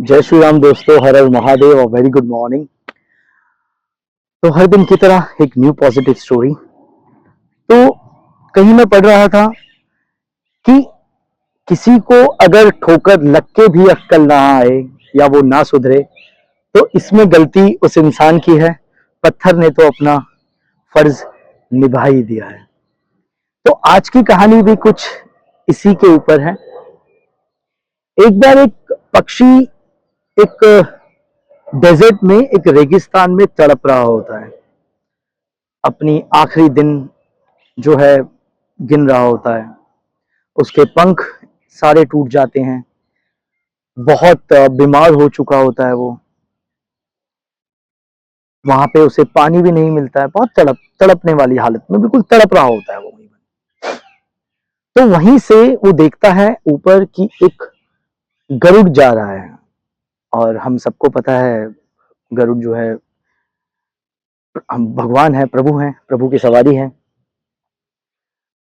जय श्री राम दोस्तों, हर हर महादेव और वेरी गुड मॉर्निंग। तो हर दिन की तरह एक न्यू पॉजिटिव स्टोरी। तो कहीं मैं पढ़ रहा था कि किसी को अगर ठोकर लग के भी अक्कल ना आए या वो ना सुधरे तो इसमें गलती उस इंसान की है। पत्थर ने तो अपना फर्ज निभा ही दिया है। तो आज की कहानी भी कुछ इसी के ऊपर है। एक बार एक पक्षी एक डेजर्ट में, एक रेगिस्तान में तड़प रहा होता है। अपनी आखिरी दिन जो है गिन रहा होता है। उसके पंख सारे टूट जाते हैं। बहुत बीमार हो चुका होता है वो। वहां पे उसे पानी भी नहीं मिलता है। बहुत तड़पने वाली हालत में बिल्कुल तड़प रहा होता है वो। तो वहीं से वो देखता है ऊपर की एक गरुड़ जा रहा है। और हम सबको पता है गरुड़ जो है हम भगवान है, प्रभु हैं, प्रभु की सवारी है।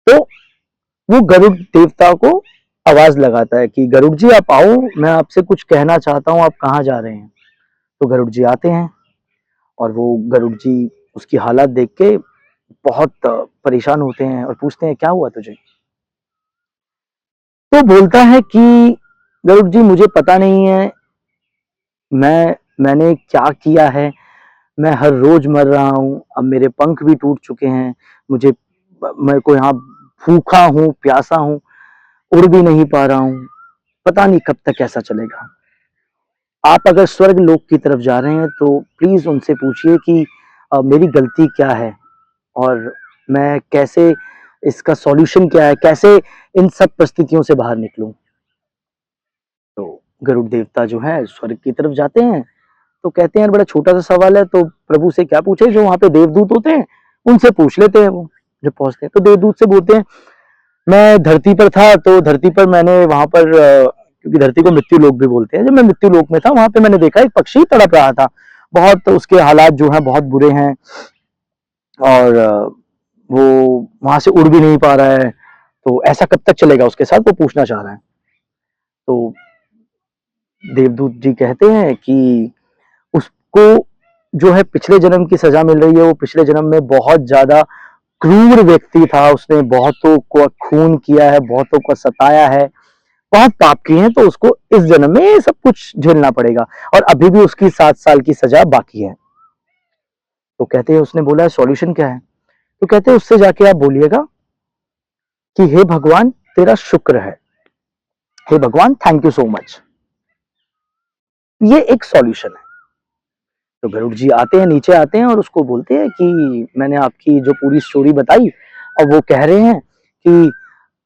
तो वो गरुड़ देवता को आवाज लगाता है कि गरुड़ जी आप आओ, मैं आपसे कुछ कहना चाहता हूँ, आप कहाँ जा रहे हैं। तो गरुड़ जी आते हैं और वो गरुड़ जी उसकी हालत देख के बहुत परेशान होते हैं और पूछते हैं क्या हुआ तुझे। तो बोलता है कि गरुड़ जी मुझे पता नहीं है मैंने क्या किया है। मैं हर रोज मर रहा हूँ, अब मेरे पंख भी टूट चुके हैं। मेरे को यहाँ भूखा हूँ, प्यासा हूँ, उड़ भी नहीं पा रहा हूँ। पता नहीं कब तक ऐसा चलेगा। आप अगर स्वर्ग लोक की तरफ जा रहे हैं तो प्लीज उनसे पूछिए कि मेरी गलती क्या है और मैं कैसे, इसका सॉल्यूशन क्या है, कैसे इन सब परिस्थितियों से बाहर निकलूं। तो गरुड़ देवता जो है स्वर्ग की तरफ जाते हैं। तो कहते हैं बड़ा छोटा सा सवाल है, तो प्रभु से क्या पूछे। जो वहां पे देवदूत होते हैं उनसे पूछ लेते हैं। वो जब पहुंचते हैं तो देवदूत से बोलते हैं मैं धरती पर था, तो धरती पर मैंने वहां पर क्योंकि धरती को मृत्यु लोक भी बोलते हैं, जब मैं मृत्यु लोक में था वहां पे मैंने देखा एक पक्षी तड़प रहा था। बहुत उसके हालात जो हैं बहुत बुरे हैं और वो वहां से उड़ भी नहीं पा रहा है। तो ऐसा कब तक चलेगा उसके साथ, वो पूछना चाह रहा है। तो देवदूत जी कहते हैं कि उसको जो है पिछले जन्म की सजा मिल रही है। वो पिछले जन्म में बहुत ज्यादा क्रूर व्यक्ति था। उसने बहुतों को खून किया है, बहुतों को सताया है, बहुत पाप किए हैं। तो उसको इस जन्म में ये सब कुछ झेलना पड़ेगा और अभी भी उसकी 7 साल की सजा बाकी है। तो कहते हैं उसने बोला सॉल्यूशन क्या है। तो कहते हैं उससे जाके आप बोलिएगा कि हे भगवान तेरा शुक्र है, हे भगवान थैंक यू सो मच। ये एक सॉल्यूशन है। तो गरुड़ जी आते हैं, नीचे आते हैं और उसको बोलते हैं कि मैंने आपकी जो पूरी स्टोरी बताई और वो कह रहे हैं कि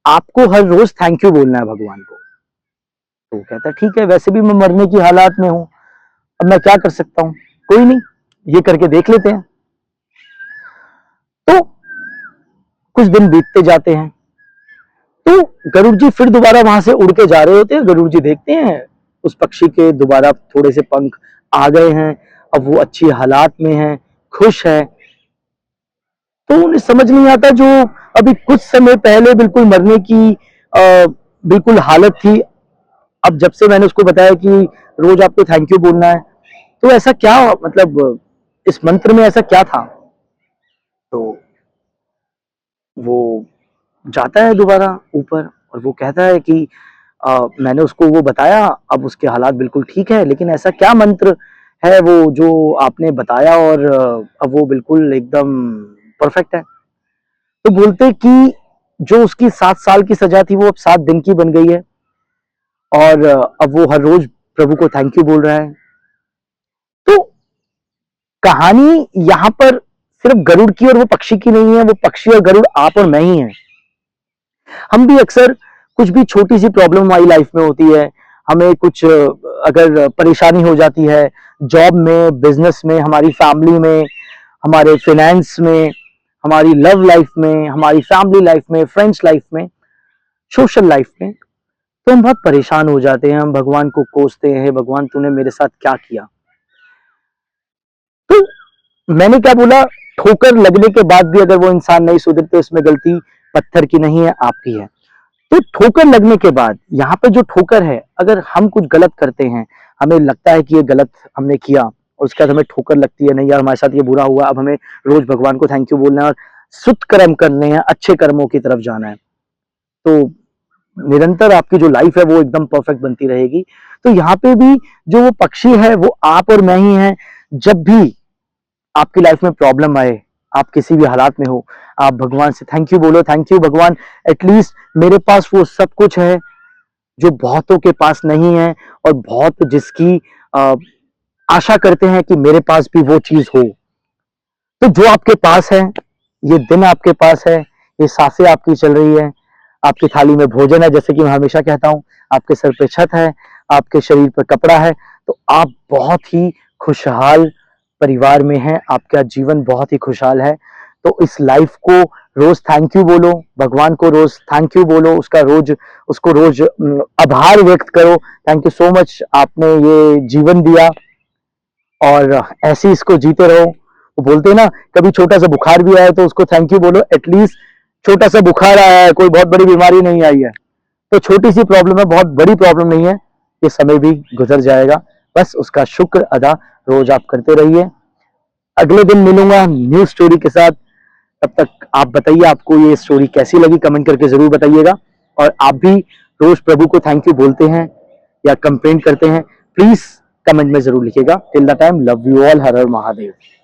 आपको हर रोज थैंक यू बोलना है भगवान को। तो वो कहता है ठीक है, वैसे भी मैं मरने की हालात में हूं, अब मैं क्या कर सकता हूं, कोई नहीं, ये करके देख लेते हैं। तो कुछ दिन बीतते जाते हैं। तो गरुड़ जी फिर दोबारा वहां से उड़ के जा रहे होते हैं। गरुड़ जी देखते हैं उस पक्षी के दोबारा थोड़े से पंख आ गए हैं, अब वो अच्छी हालात में है, खुश है। तो उन्हें समझ नहीं आता जो अभी कुछ समय पहले बिल्कुल मरने की बिल्कुल हालत थी, अब जब से मैंने उसको बताया कि रोज आपको थैंक यू बोलना है, तो ऐसा क्या, मतलब इस मंत्र में ऐसा क्या था। तो वो जाता है दोबारा ऊपर और वो कहता है कि मैंने उसको वो बताया, अब उसके हालात बिल्कुल ठीक है, लेकिन ऐसा क्या मंत्र है वो जो आपने बताया और अब वो बिल्कुल एकदम परफेक्ट है। तो बोलते कि जो उसकी 7 साल की सजा थी वो अब 7 दिन की बन गई है और अब वो हर रोज प्रभु को थैंक यू बोल रहा है। तो कहानी यहां पर सिर्फ गरुड़ की और वो पक्षी की नहीं है, वो पक्षी और गरुड़ आप और मैं ही हैं। हम भी अक्सर कुछ भी छोटी सी प्रॉब्लम हमारी लाइफ में होती है, हमें कुछ अगर परेशानी हो जाती है जॉब में, बिजनेस में, हमारी फैमिली में, हमारे फाइनेंस में, हमारी लव लाइफ में, हमारी फैमिली लाइफ में, फ्रेंड्स लाइफ में, सोशल लाइफ में, तो हम बहुत परेशान हो जाते हैं। हम भगवान को कोसते हैं, भगवान तूने मेरे साथ क्या किया। तो मैंने क्या बोला, ठोकर लगने के बाद भी अगर वो इंसान नहीं सुधरे तो इसमें गलती पत्थर की नहीं है, आपकी है। तो ठोकर लगने के बाद यहाँ पे जो ठोकर है, अगर हम कुछ गलत करते हैं, हमें लगता है कि ये गलत हमने किया और उसके बाद हमें ठोकर लगती है, नहीं यार हमारे साथ ये बुरा हुआ, अब हमें रोज भगवान को थैंक यू बोलना है और सुत कर्म करने हैं, अच्छे कर्मों की तरफ जाना है। तो निरंतर आपकी जो लाइफ है वो एकदम परफेक्ट बनती रहेगी। तो यहाँ पे भी जो वो पक्षी है वो आप और मैं ही हैं। जब भी आपकी लाइफ में प्रॉब्लम आए, आप किसी भी हालात में हो, आप भगवान से थैंक यू बोलो, थैंक यू भगवान, एटलीस्ट मेरे पास वो सब कुछ है जो बहुतों के पास नहीं है और बहुत जिसकी अ, आशा करते हैं कि मेरे पास भी वो चीज हो। तो जो आपके पास है, ये दिन आपके पास है, ये सांसें आपकी चल रही है, आपकी थाली में भोजन है, जैसे कि मैं हमेशा कहता हूँ, आपके सर पे छत है, आपके शरीर पर कपड़ा है, तो आप बहुत ही खुशहाल परिवार में हैं, आपका जीवन बहुत ही खुशहाल है। तो इस लाइफ को रोज थैंक यू बोलो, भगवान को रोज थैंक यू बोलो, उसको रोज आभार व्यक्त करो, थैंक यू सो मच, आपने ये जीवन दिया और ऐसे ही इसको जीते रहो। वो बोलते हैं ना, कभी छोटा सा बुखार भी आया तो उसको थैंक यू बोलो, एटलीस्ट छोटा सा बुखार आया है, कोई बहुत बड़ी बीमारी नहीं आई है, तो छोटी सी प्रॉब्लम है, बहुत बड़ी प्रॉब्लम नहीं है, ये समय भी गुजर जाएगा। बस उसका शुक्र अदा रोज आप करते रहिए। अगले दिन मिलूंगा न्यू स्टोरी के साथ। तब तक आप बताइए आपको ये स्टोरी कैसी लगी, कमेंट करके जरूर बताइएगा। और आप भी रोज प्रभु को थैंक यू बोलते हैं या कंप्लेंट करते हैं, प्लीज कमेंट में जरूर लिखिएगा। Till the time, love you all, her her Mahadev.